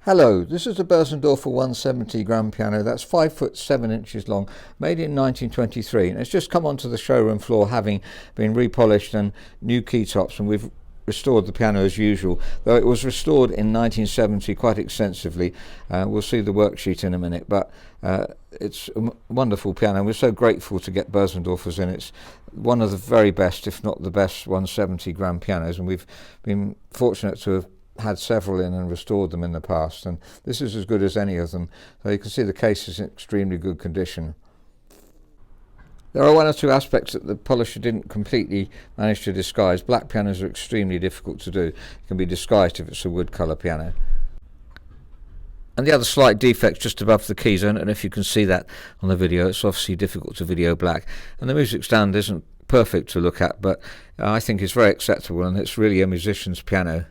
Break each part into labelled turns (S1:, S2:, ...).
S1: Hello, this is a Bosendorfer 170 grand piano that's 5 foot 7 inches long, made in 1923, and it's just come onto the showroom floor having been repolished and new key tops, and we've restored the piano as usual, though it was restored in 1970 quite extensively. We'll see the worksheet in a minute, but it's a wonderful piano. We're so grateful to get Bosendorfers in. It's one of the very best, if not the best, 170 grand pianos, and we've been fortunate to have had several in and restored them in the past, and this is as good as any of them. So you can see the case is in extremely good condition. There are one or two aspects that the polisher didn't completely manage to disguise. Black pianos are extremely difficult to do. It can be disguised if it's a wood colour piano. And the other slight defect just above the keys, I don't know if you can see that on the video, it's obviously difficult to video black, and the music stand isn't perfect to look at, but I think it's very acceptable, and it's really a musician's piano.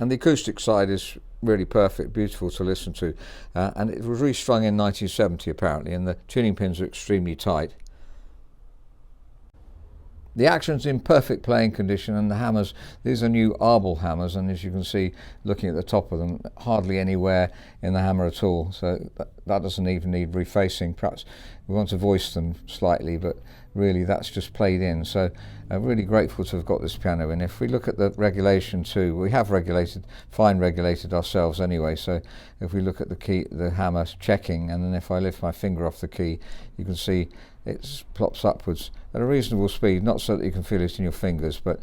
S1: And the acoustic side is really perfect, beautiful to listen to. And it was restrung in 1970 apparently, and the tuning pins are extremely tight. The action's in perfect playing condition, and the hammers, these are new Arbel hammers, and as you can see looking at the top of them, hardly any wear in the hammer at all, so that doesn't even need refacing. Perhaps we want to voice them slightly, but really that's just played in. So really grateful to have got this piano in. If we look at the regulation too, we have fine regulated ourselves anyway, so if we look at the key, the hammer checking, and then if I lift my finger off the key, you can see it plops upwards at a reasonable speed, not so that you can feel it in your fingers, but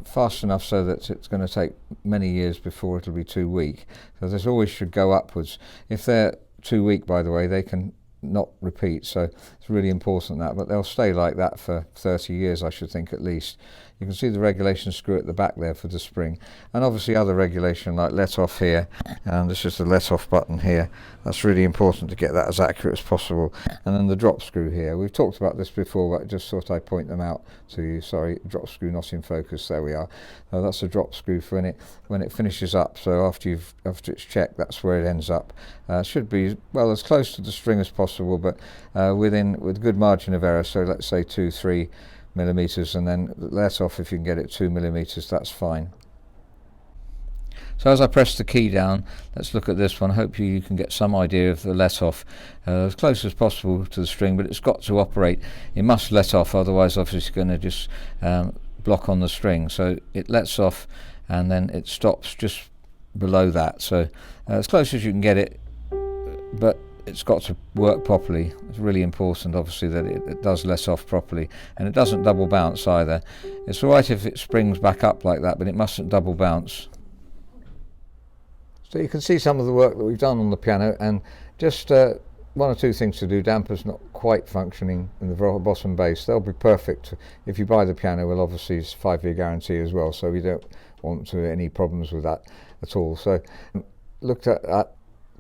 S1: fast enough so that it's going to take many years before it'll be too weak. So this always should go upwards. If they're too weak, by the way, they can not repeat, so it's really important that, but they'll stay like that for 30 years, I should think, at least. You can see the regulation screw at the back there for the spring, and obviously other regulation like let off here, and this is the let off button here. That's really important to get that as accurate as possible. And then the drop screw here, we've talked about this before, but I just thought I'd point them out to you. Sorry, drop screw not in focus, there we are. That's a drop screw for when it finishes up, so after it's checked, that's where it ends up. Should be, well, as close to the string as possible, but with good margin of error, so let's say 2-3 millimeters, and then let off if you can get it 2 millimeters, that's fine. So as I press the key down, let's look at this one. Hopefully you can get some idea of the let off as close as possible to the string, but it's got to operate, it must let off, otherwise obviously it's going to just block on the string. So it lets off and then it stops just below that, so as close as you can get it, but it's got to work properly. It's really important obviously that it does let off properly, and it doesn't double bounce either. It's alright if it springs back up like that, but it mustn't double bounce. So you can see some of the work that we've done on the piano, and just one or two things to do. Dampers not quite functioning in the bottom bass, they'll be perfect if you buy the piano. Well, obviously it's 5-year guarantee as well, so we don't want any problems with that at all. So looked at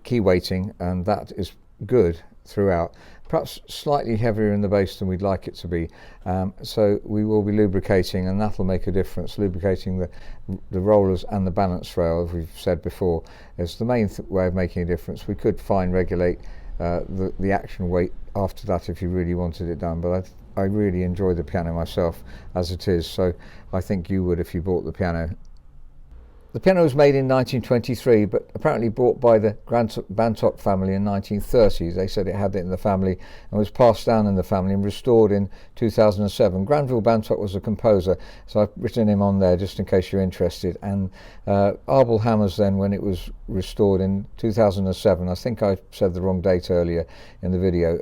S1: key weighting, and that is good throughout, perhaps slightly heavier in the bass than we'd like it to be, so we will be lubricating, and that'll make a difference. Lubricating the rollers and the balance rail, as we've said before, is the main way of making a difference. We could fine regulate the action weight after that if you really wanted it done, but I really enjoy the piano myself as it is, so I think you would if you bought the piano. The piano was made in 1923, but apparently bought by the Bantock family in 1930s. They said it had it in the family and was passed down in the family and restored in 2007. Granville Bantock was a composer, so I've written him on there just in case you're interested. And Arbel hammers then, when it was restored in 2007, I think I said the wrong date earlier in the video,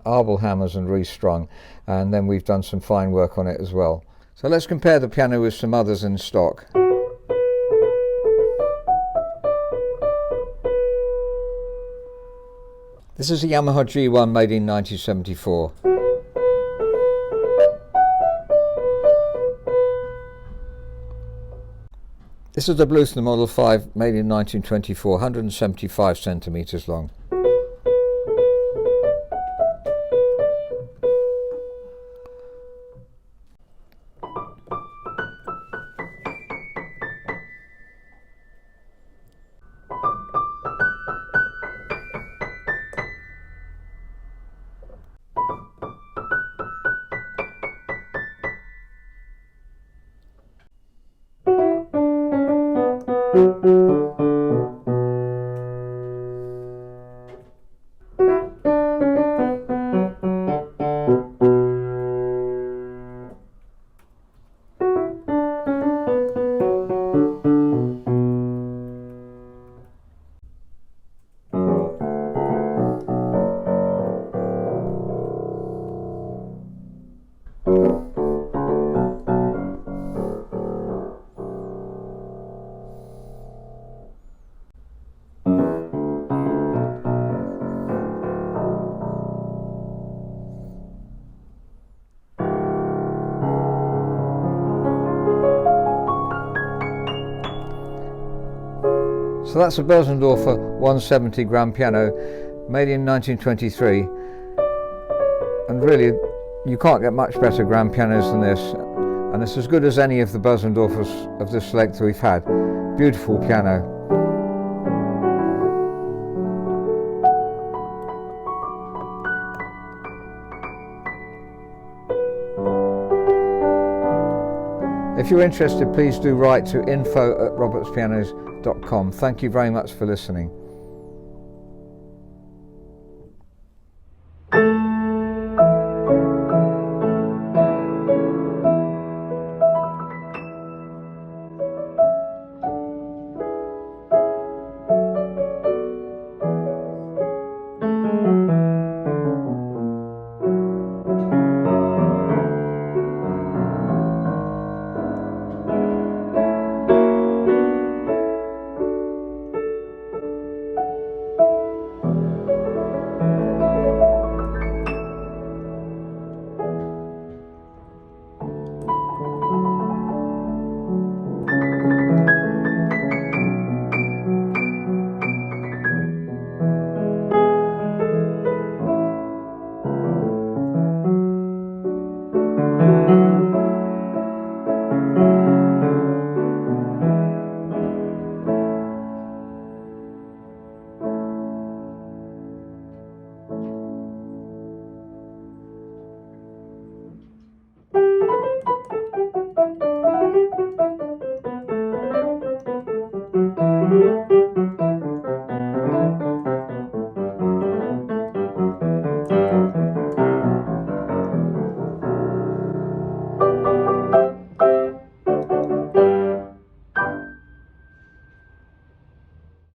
S1: Arbel hammers and restrung, and then we've done some fine work on it as well. So let's compare the piano with some others in stock. This is a Yamaha G1 made in 1974. This is the Bluthner Model 5 made in 1924, 175 centimeters long. So that's a Bosendorfer 170 grand piano, made in 1923, and really you can't get much better grand pianos than this, and it's as good as any of the Bosendorfers of this length we've had. Beautiful piano. If you're interested, please do write to info@robertspianos.com. Thank you very much for listening.